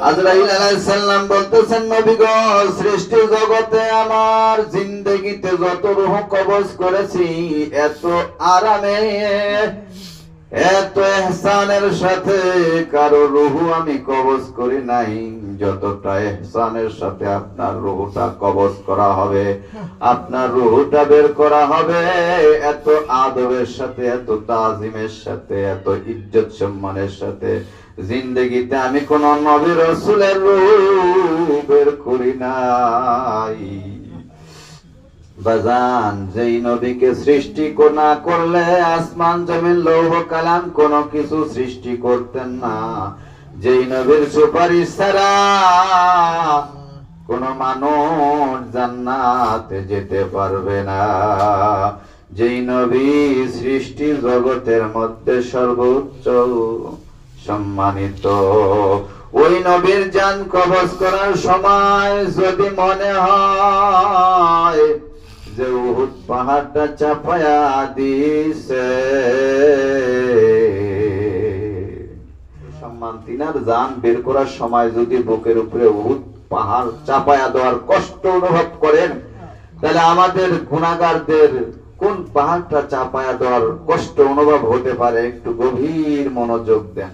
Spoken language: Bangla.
আজরাইল আলাইহিস সালাম বলতেছেন, নবী গো, সৃষ্টি জগতে আমার জিন্দেগিতে যত রূহ কবজ করেছি, এত আরামে, এত ইহসানের সাথে কারো রূহ আমি কবজ করি নাই, যতটা ইহসানের সাথে আপনার রূহটা কবজ করা হবে, আপনার রূহটা বের করা হবে, এত আদবের সাথে, এত তাজিমের সাথে, এত ইজ্জত সম্মানের সাথে জিন্দেগিতে আমি কোন নবী রাসূলের রূহ বের করি নাই। বাজান, যেই নবীকে সৃষ্টি না করলে আসমান জমিন লৌহ কালাম কোনো কিছু সৃষ্টি করতেন না, যেই নবীর সুপারিশ ছাড়া কোন মানুষ জান্নাতে যেতে পারবে না, যেই নবী সৃষ্টি জগতের মধ্যে সর্বোচ্চ সম্মানিত, ওই নবীর জান কবজ করার সময় যদি মনে হয় যে উহুদ পাহাড়টা চাপায়া দিছে, সম্মান তিনার জান বের করার সময় যদি বুকের উপরে উহুদ পাহাড় চাপায়া দেওয়ার কষ্ট অনুভব করেন, তাহলে আমাদের গুনাহগারদের কোন পাহাড়টা চাপায়া দেওয়ার কষ্ট অনুভব হতে পারে, একটু গভীর মনোযোগ দেন।